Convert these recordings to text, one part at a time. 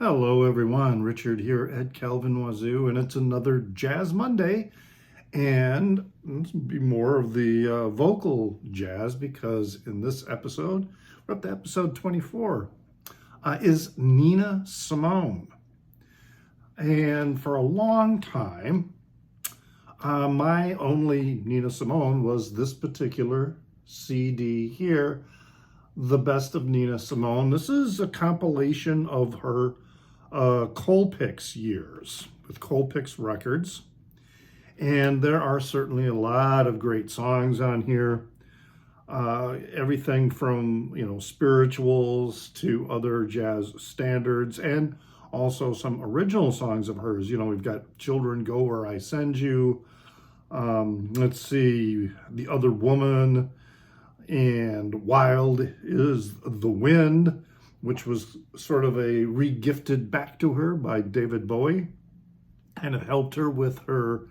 Hello everyone, Richard here at Calvin Wazoo, and it's another Jazz Monday, and this will be more of the vocal jazz because in this episode, we're up to episode 24, is Nina Simone. And for a long time, my only Nina Simone was this particular CD here, The Best of Nina Simone. This is a compilation of her Colpix years with Colpix Records. And there are certainly a lot of great songs on here. Everything from, spirituals to other jazz standards, and also some original songs of hers. We've got Children Go Where I Send You. Let's see, The Other Woman, and Wild is the Wind, which was sort of a re-gifted back to her by David Bowie, and it helped her with her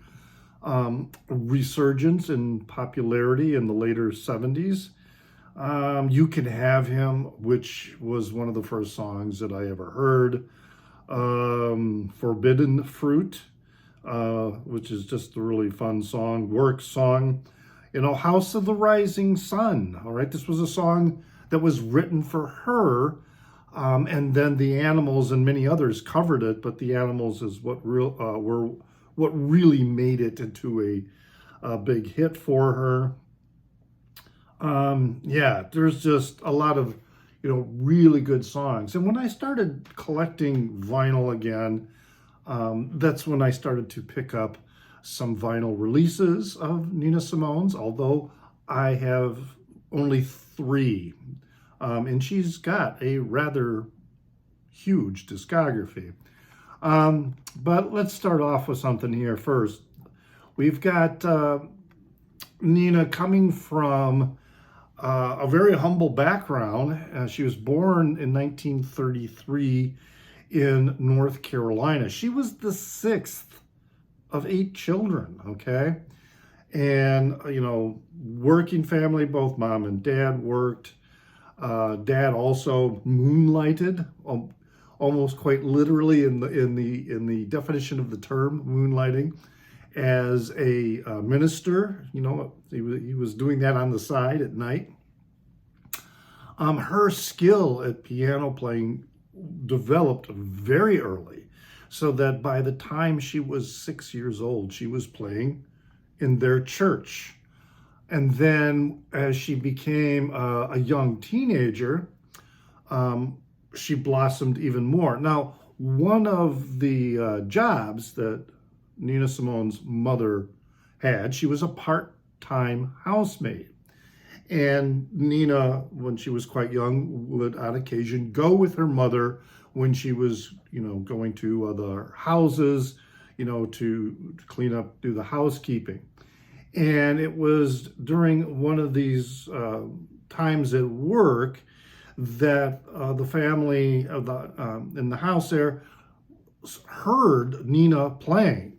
resurgence in popularity in the later 70s. You Can Have Him, which was one of the first songs that I ever heard. Forbidden Fruit, which is just a really fun song. Work song. House of the Rising Sun. All right, this was a song that was written for her, and then the Animals and many others covered it. But the Animals is what really made it into a big hit for her. There's just a lot of really good songs. And when I started collecting vinyl again, that's when I started to pick up some vinyl releases of Nina Simone's, although I have only 3. And she's got a rather huge discography. But let's start off with something here first. We've got Nina coming from a very humble background. She was born in 1933 in North Carolina. She was the 6th of 8 children, okay? And, working family, both mom and dad worked. Dad also moonlighted, almost quite literally in the definition of the term, moonlighting, as a minister. He was doing that on the side at night. Her skill at piano playing developed very early, so that by the time she was 6 years old, she was playing in their church. And then as she became a young teenager, she blossomed even more. Now, one of the jobs that Nina Simone's mother had, she was a part-time housemaid. And Nina, when she was quite young, would on occasion go with her mother when she was, going to other houses, to clean up, do the housekeeping. And it was during one of these times at work that the family of in the house there heard Nina playing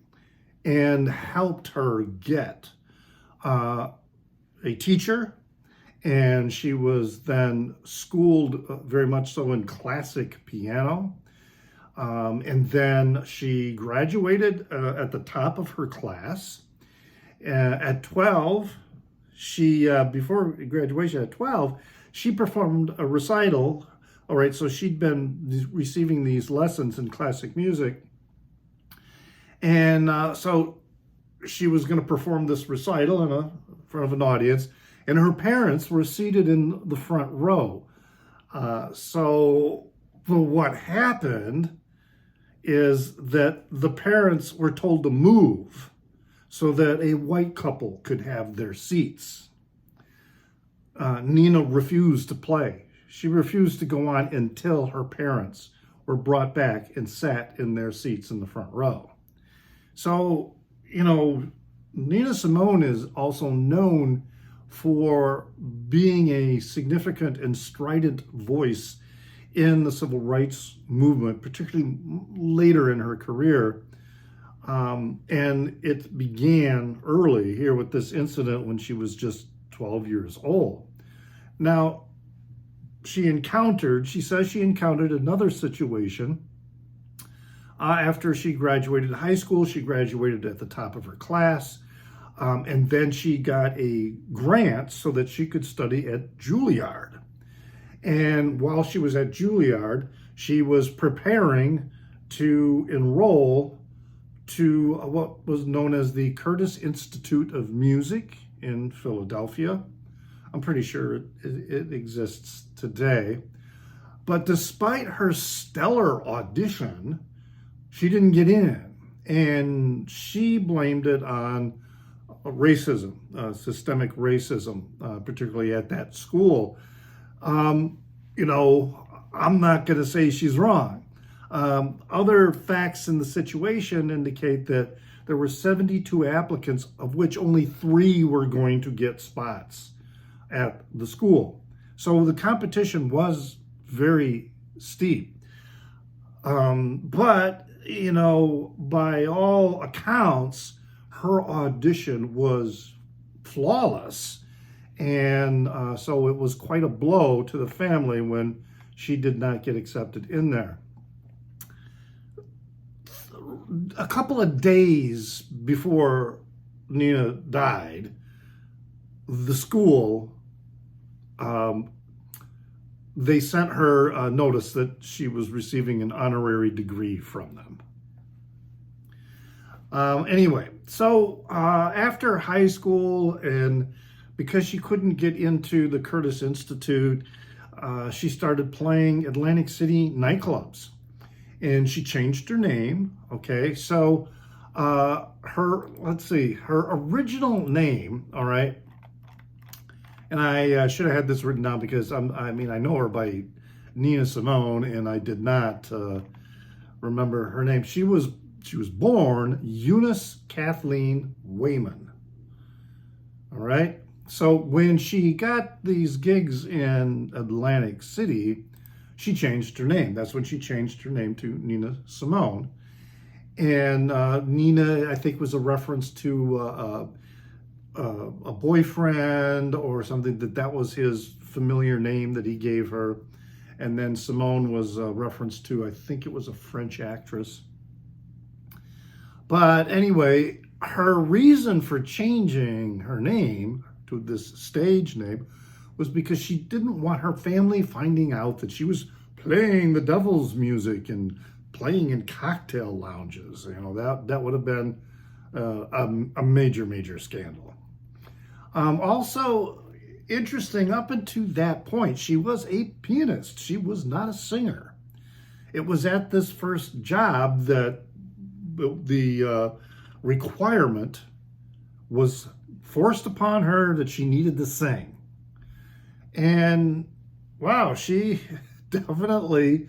and helped her get a teacher. And she was then schooled very much so in classic piano. And then she graduated at the top of her class. At 12, before graduation at 12, she performed a recital. All right, so she'd been receiving these lessons in classic music. And so she was going to perform this recital in front of an audience. And her parents were seated in the front row. So what happened is that the parents were told to move so that a white couple could have their seats. Nina refused to play. She refused to go on until her parents were brought back and sat in their seats in the front row. So, Nina Simone is also known for being a significant and strident voice in the civil rights movement, particularly later in her career. And it began early here with this incident when she was just 12 years old. Now, she says she encountered another situation After she graduated high school, she graduated at the top of her class. And then she got a grant so that she could study at Juilliard. And while she was at Juilliard, she was preparing to enroll to what was known as the Curtis Institute of Music in Philadelphia. I'm pretty sure it exists today. But despite her stellar audition, she didn't get in. And she blamed it on racism, systemic racism, particularly at that school. You know, I'm not going to say she's wrong. Other facts in the situation indicate that there were 72 applicants, of which only 3 were going to get spots at the school. So the competition was very steep. But, you know, by all accounts, her audition was flawless. And so it was quite a blow to the family when she did not get accepted in there. A couple of days before Nina died, the school, they sent her a notice that she was receiving an honorary degree from them. Anyway, so after high school, and because she couldn't get into the Curtis Institute, she started playing Atlantic City nightclubs, and she changed her name. Okay, so her original name, all right, and I should have had this written down because I know her by Nina Simone, and I did not remember her name. She was born Eunice Kathleen Wayman. All right. So when she got these gigs in Atlantic City, she changed her name. That's when she changed her name to Nina Simone. And Nina, I think, was a reference to a boyfriend or something, that was his familiar name that he gave her. And then Simone was a reference to, I think it was a French actress. But anyway, her reason for changing her name to this stage name was because she didn't want her family finding out that she was playing the devil's music and playing in cocktail lounges. You know, that would have been a major scandal. Also interesting, up until that point, she was a pianist. She was not a singer. It was at this first job that the requirement was forced upon her that she needed to sing. And wow, she definitely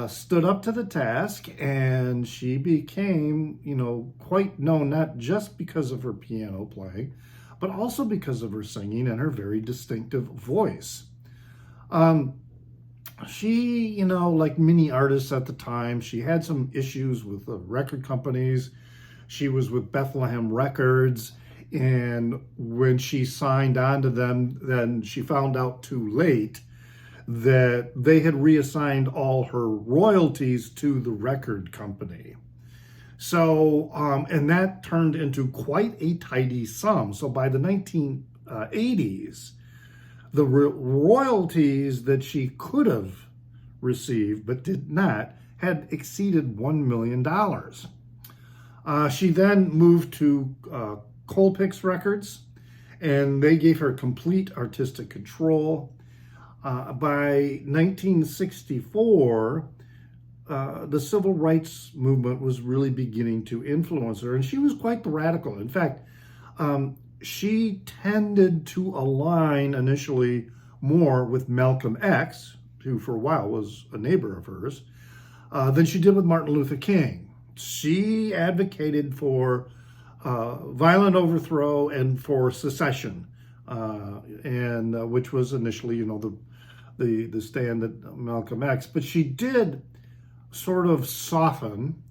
stood up to the task, and she became, you know, quite known, not just because of her piano playing, but also because of her singing and her very distinctive voice. She, you know, like many artists at the time, she had some issues with the record companies. She was with Bethlehem Records, and when she signed on to them, then she found out too late that they had reassigned all her royalties to the record company. So, and that turned into quite a tidy sum. So by the 1980s, the royalties that she could have received but did not had exceeded $1 million. She then moved to Colpix Records, and they gave her complete artistic control. By 1964, the civil rights movement was really beginning to influence her, and she was quite the radical. In fact, she tended to align initially more with Malcolm X, who for a while was a neighbor of hers, than she did with Martin Luther King. She advocated for violent overthrow and for secession, and which was initially, you know, the stand that Malcolm X. But she did sort of soften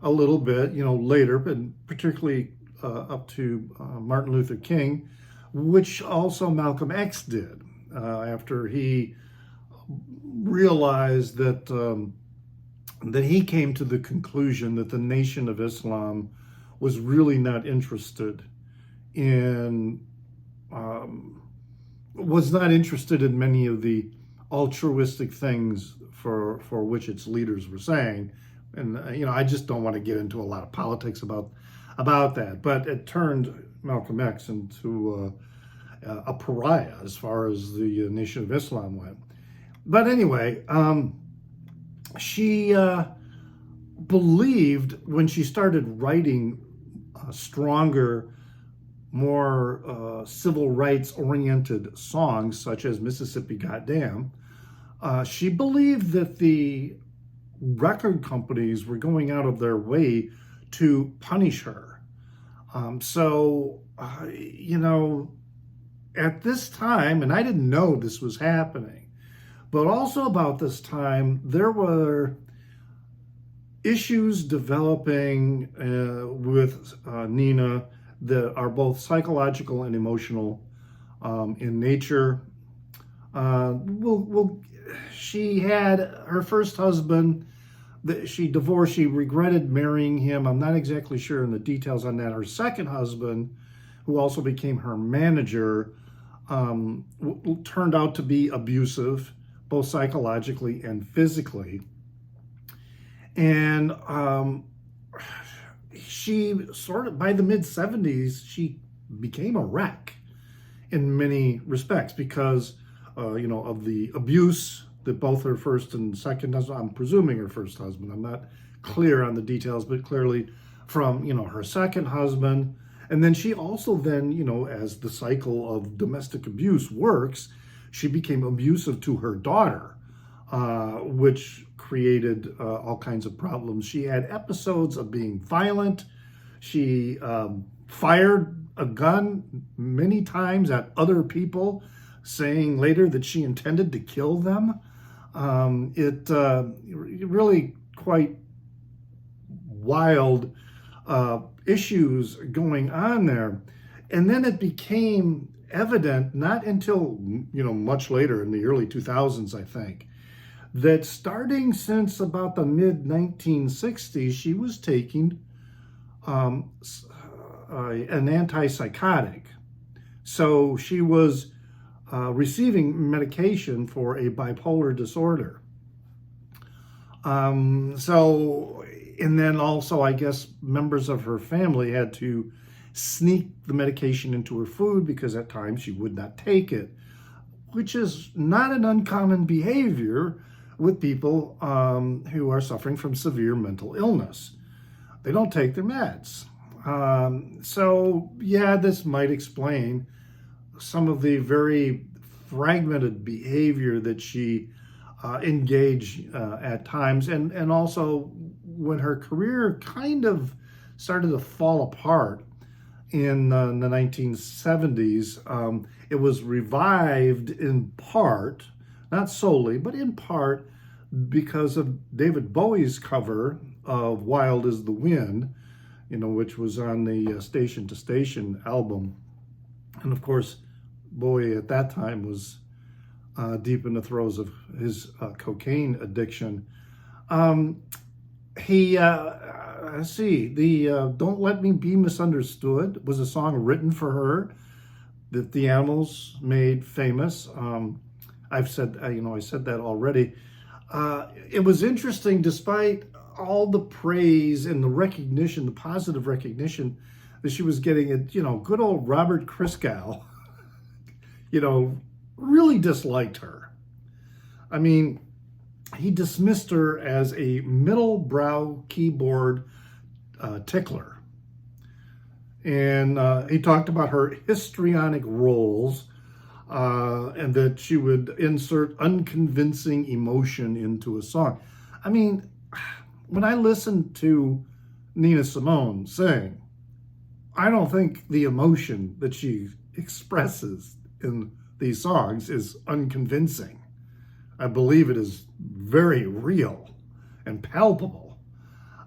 a little bit, you know, later, and particularly up to Martin Luther King, which also Malcolm X did after he realized that that he came to the conclusion that the Nation of Islam was really not interested in many of the altruistic things for which its leaders were saying. And I just don't want to get into a lot of politics about that, but it turned Malcolm X into a pariah as far as the Nation of Islam went. But anyway, she believed, when she started writing stronger, more civil rights oriented songs such as Mississippi Goddamn, she believed that the record companies were going out of their way to punish her. At this time, and I didn't know this was happening, but also about this time, there were issues developing with Nina that are both psychological and emotional in nature. She had her first husband that she divorced. She regretted marrying him. I'm not exactly sure in the details on that. Her second husband, who also became her manager, turned out to be abusive, both psychologically and physically. And she sort of, by the mid-70s, she became a wreck in many respects because, of the abuse that both her first and second husband, I'm presuming her first husband, I'm not clear on the details, but clearly from, her second husband. And then she also then, as the cycle of domestic abuse works, she became abusive to her daughter, which created all kinds of problems. She had episodes of being violent. She fired a gun many times at other people, saying later that she intended to kill them. It really quite wild issues going on there. And then it became evident, not until, much later in the early 2000s, I think, that starting since about the mid-1960s, she was taking an antipsychotic. So she was receiving medication for a bipolar disorder. And then also, I guess, members of her family had to sneak the medication into her food because at times she would not take it, which is not an uncommon behavior with people who are suffering from severe mental illness. They don't take their meds. This might explain some of the very fragmented behavior that she engaged at times. And also, when her career kind of started to fall apart in the 1970s, it was revived in part, not solely, but in part because of David Bowie's cover of Wild is the Wind, which was on the Station to Station album. And of course, Bowie at that time was deep in the throes of his cocaine addiction. Don't Let Me Be Misunderstood was a song written for her that the Animals made famous. I said that already. It was interesting, despite all the praise and the recognition, the positive recognition that she was getting, good old Robert Christgau, really disliked her. I mean, he dismissed her as a middle brow keyboard tickler. And he talked about her histrionic roles and that she would insert unconvincing emotion into a song. I mean, when I listen to Nina Simone sing, I don't think the emotion that she expresses in these songs is unconvincing. I believe it is very real and palpable.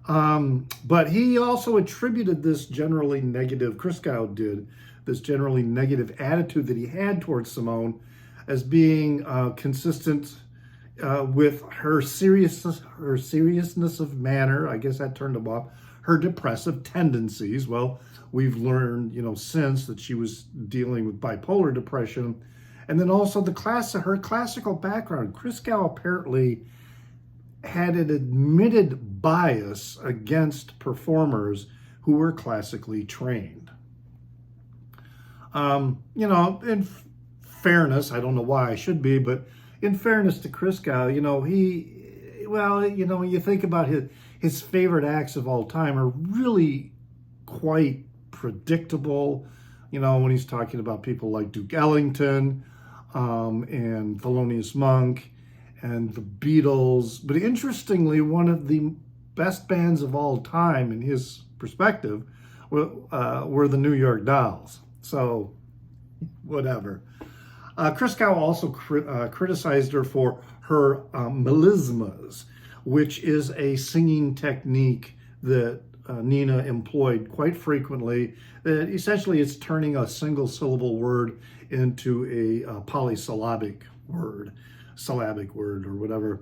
But he also attributed this generally negative, Christgau did, this generally negative attitude that he had towards Simone as being consistent with her seriousness of manner, I guess that turned him off. Her depressive tendencies. Well, we've learned, since that she was dealing with bipolar depression, and then also her classical background. Christgau apparently had an admitted bias against performers who were classically trained. In fairness, I don't know why I should be, but in fairness to Christgau, when you think about his favorite acts of all time are really quite predictable. When he's talking about people like Duke Ellington and Thelonious Monk and the Beatles. But interestingly, one of the best bands of all time, in his perspective, were the New York Dolls. So, whatever. Christgau also criticized her for her melismas, which is a singing technique that Nina employed quite frequently. Essentially, it's turning a single syllable word into a polysyllabic word, or whatever.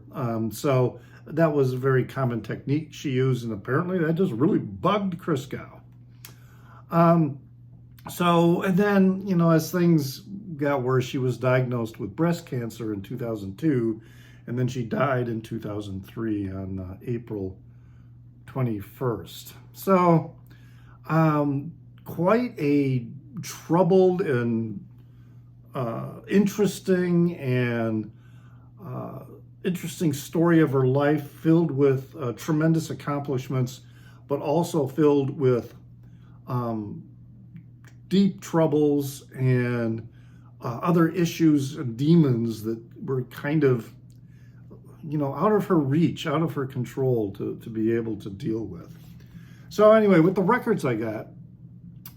So that was a very common technique she used, and apparently that just really bugged Christgau. And then, as things got worse, she was diagnosed with breast cancer in 2002, and then she died in 2003 on April 21st. So, quite a troubled and interesting story of her life, filled with tremendous accomplishments, but also filled with deep troubles and other issues and demons that were kind of, out of her reach, out of her control to be able to deal with. So anyway, with the records I got,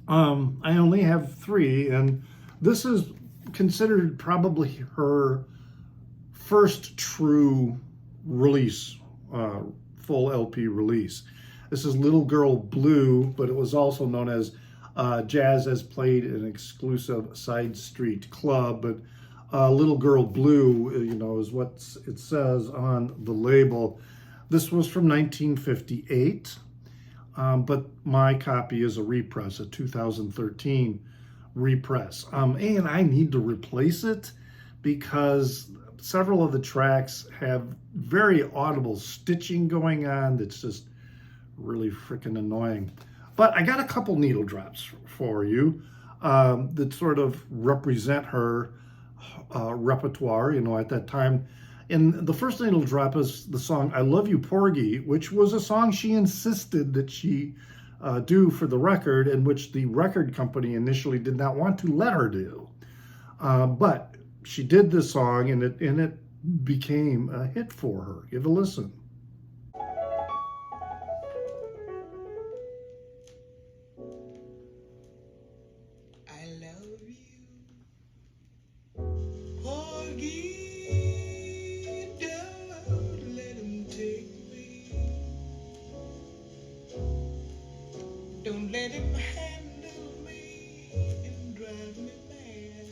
I only have 3, and this is considered probably her first true release, full LP release. This is Little Girl Blue, but it was also known as Jazz as Played in an Exclusive Side Street Club. But Little Girl Blue, is what it says on the label. This was from 1958, but my copy is a repress, a 2013 repress. And I need to replace it because several of the tracks have very audible stitching going on that's just really freaking annoying. But I got a couple needle drops for you that sort of represent her repertoire, at that time. And the first needle drop is the song I Love You, Porgy, which was a song she insisted that she do for the record, and which the record company initially did not want to let her do. But she did this song, and it became a hit for her. Give a listen. Don't let him handle me and drive me mad.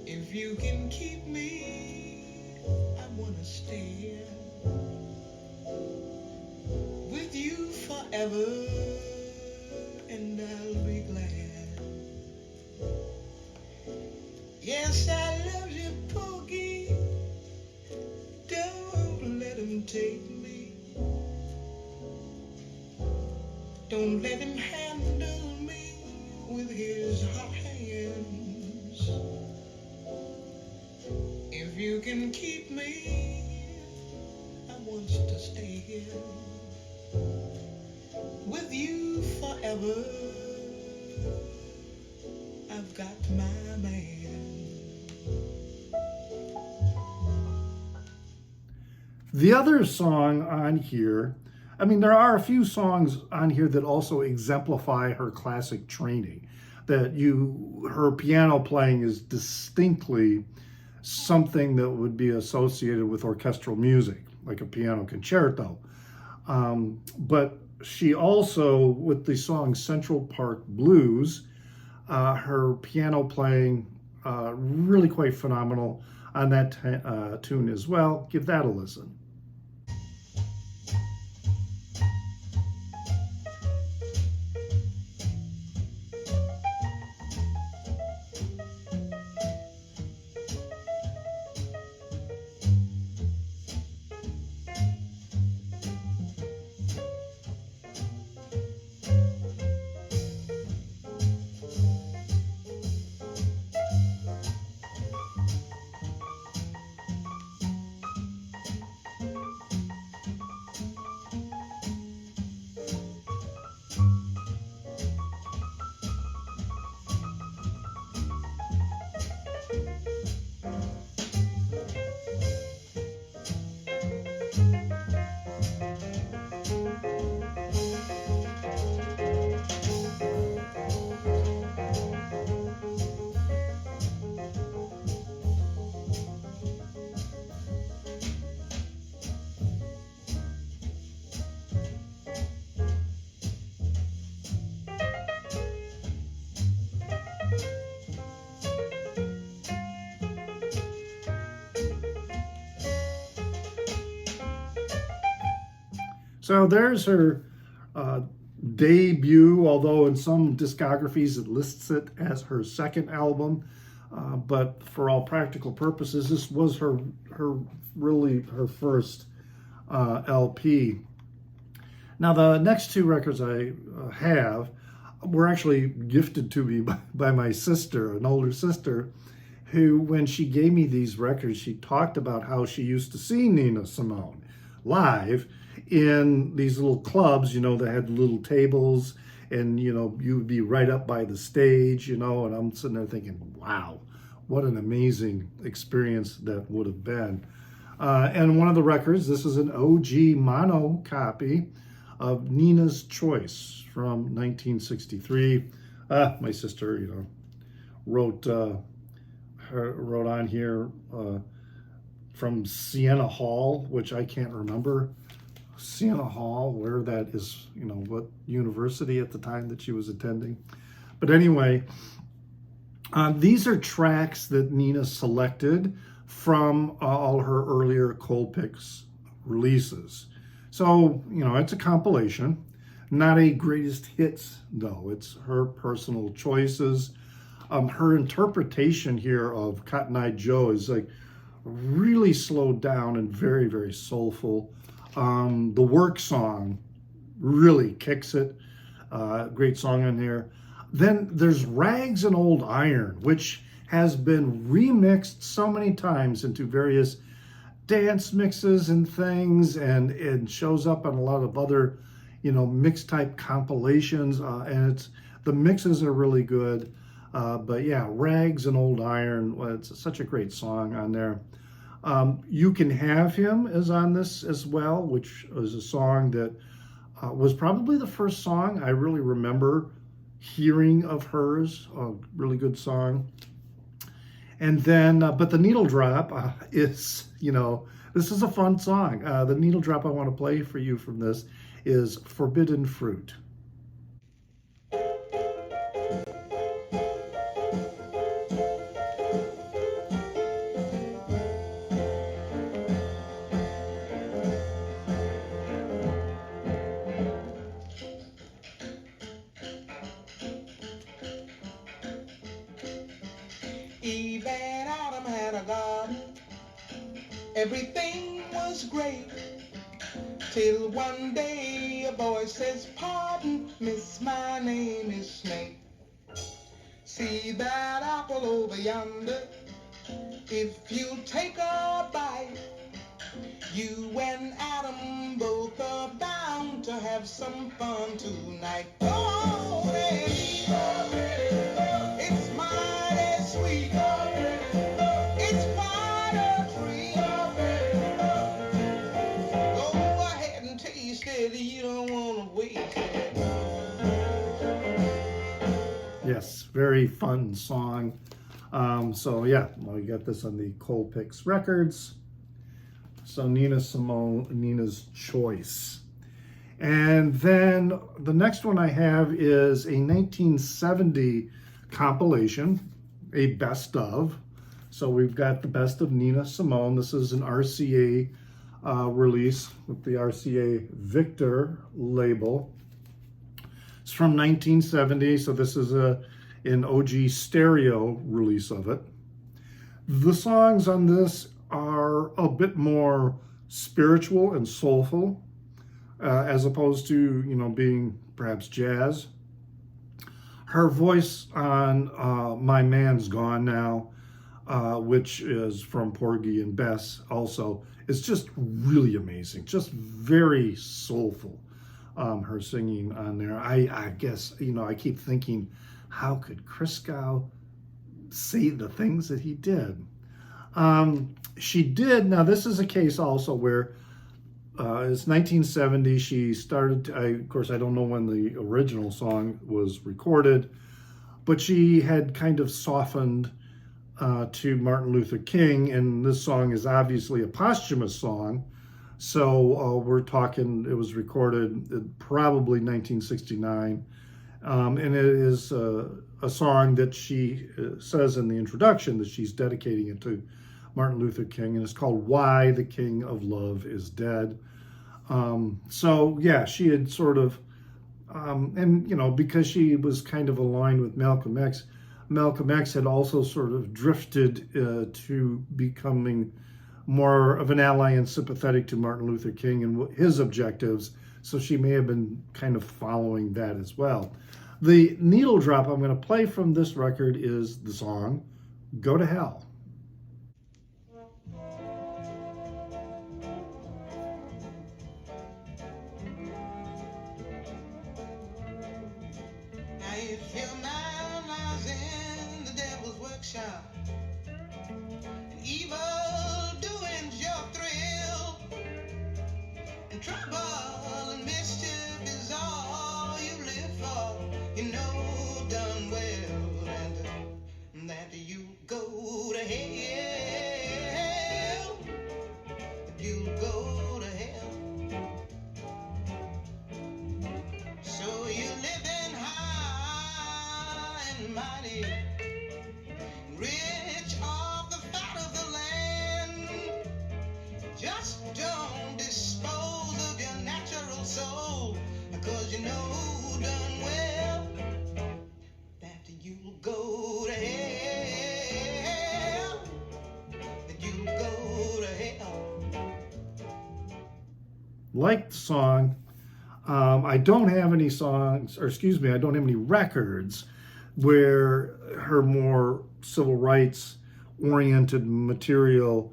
If you can keep me, I wanna stay with you forever, and I'll be glad. Yes, I love you, Porgy. Don't let him take me. Don't let him handle me with his hot hands. If you can keep me, I want to stay here with you forever. I've got my man. The other song on here, there are a few songs on here that also exemplify her classic training. Her piano playing is distinctly something that would be associated with orchestral music, like a piano concerto. But she also, with the song Central Park Blues, her piano playing really quite phenomenal on that tune as well. Give that a listen. So there's her uh, debut, although in some discographies it lists it as her second album. But for all practical purposes, this was her first LP. Now the next two records I have were actually gifted to me by my sister, an older sister, who, when she gave me these records, she talked about how she used to see Nina Simone live in these little clubs, that had little tables, and, you would be right up by the stage, and I'm sitting there thinking, wow, what an amazing experience that would have been. And one of the records, this is an OG mono copy of Nina's Choice from 1963. My sister, wrote on here from Siena Hall, which I can't remember. Siena Hall, where that is, what university at the time that she was attending. But anyway, these are tracks that Nina selected from all her earlier Colpix releases. So, it's a compilation, not a greatest hits, though. It's her personal choices. Her interpretation here of Cotton Eye Joe is like really slowed down and very, very soulful. The Work song really kicks it. Great song on there. Then there's Rags and Old Iron, which has been remixed so many times into various dance mixes and things, and it shows up on a lot of other, mix type compilations. And the mixes are really good. But yeah, Rags and Old Iron, well, it's such a great song on there. You Can Have Him is on this as well, which is a song that was probably the first song I really remember hearing of hers. A really good song. And then, but the Needle Drop is, this is a fun song. The Needle Drop I want to play for you from this is Forbidden Fruit. Eve and Adam had a garden. Everything was great. Till one day a boy says, "Pardon, miss, my name is Snake. See that apple over yonder? If you take a bite, you and Adam both are bound to have some fun tonight. Go on and eat. It's mighty sweet. It's quite a treat. Go ahead and taste it. You don't want to waste it. Yes, very fun song. So yeah, we got this on the Colpix Records. So Nina Simone, Nina's Choice. And then the next one I have is a 1970 compilation a best of. So we've got the best of Nina Simone. This is an RCA release with the RCA Victor label. It's from 1970, so this is an OG stereo release of it. The songs on this are a bit more spiritual and soulful, as opposed to, being perhaps jazz. Her voice on My Man's Gone Now, which is from Porgy and Bess also, is just really amazing, just very soulful. Her singing on there. I guess, I keep thinking, how could Christgau say the things that he did? She did, now this is a case also where it's 1970, she started, of course I don't know when the original song was recorded, but she had kind of softened to Martin Luther King, and this song is obviously a posthumous song. So we're talking, it was recorded probably 1969, and it is a song that she says in the introduction that she's dedicating it to Martin Luther King, and it's called Why the King of Love is Dead. So yeah, she had sort of, and because she was kind of aligned with Malcolm X, Malcolm X had also sort of drifted to becoming more of an ally and sympathetic to Martin Luther King and his objectives, so she may have been kind of following that as well. The needle drop I'm going to play from this record is the song Go to Hell. Now if your mind lies in the devil's workshop, and evil doing's your thrill, and trouble and mischief is all you live for, you know done well, and that you go to hell, you go to hell. So you living high and mighty, rich off the fat of the land. Just don't dispose of your natural soul, because you know done well that you'll go to hell, that you'll go to hell. Like the song, I don't have any songs, or excuse me, I don't have any records where her more civil rights oriented material,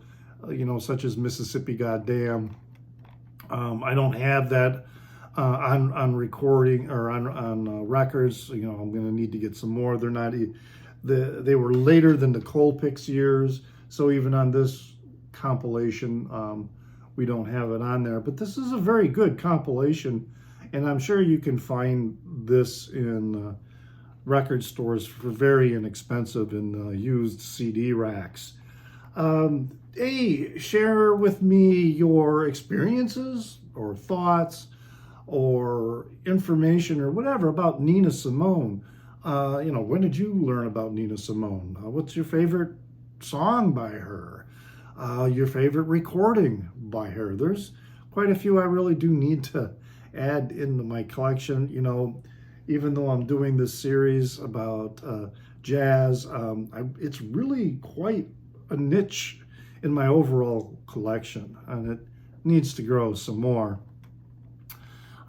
such as Mississippi Goddamn, I don't have that on recording or on records. I'm going to need to get some more. They're not, they were later than the Colpix years, so even on this compilation, we don't have it on there. But this is a very good compilation, and I'm sure you can find this in record stores for very inexpensive in used CD racks. Hey, share with me your experiences or thoughts or information or whatever about Nina Simone. When did you learn about Nina Simone? What's your favorite song by her? Your favorite recording by her? There's quite a few I really do need to add into my collection. Even though I'm doing this series about jazz, it's really quite a niche in my overall collection, and it needs to grow some more.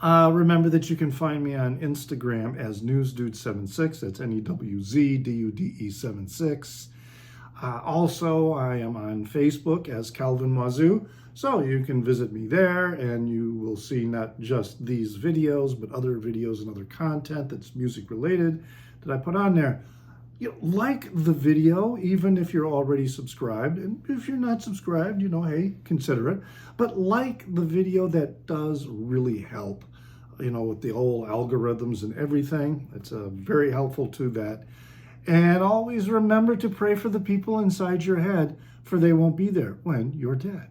Remember that you can find me on Instagram as NewsDude76. That's NEWZDUDE76. Also, I am on Facebook as Calvin Wazoo, so you can visit me there and you will see not just these videos, but other videos and other content that's music related that I put on there. Like the video, even if you're already subscribed, and if you're not subscribed, hey, consider it. But like the video, that does really help, with the whole algorithms and everything. It's very helpful to that. And always remember to pray for the people inside your head, for they won't be there when you're dead.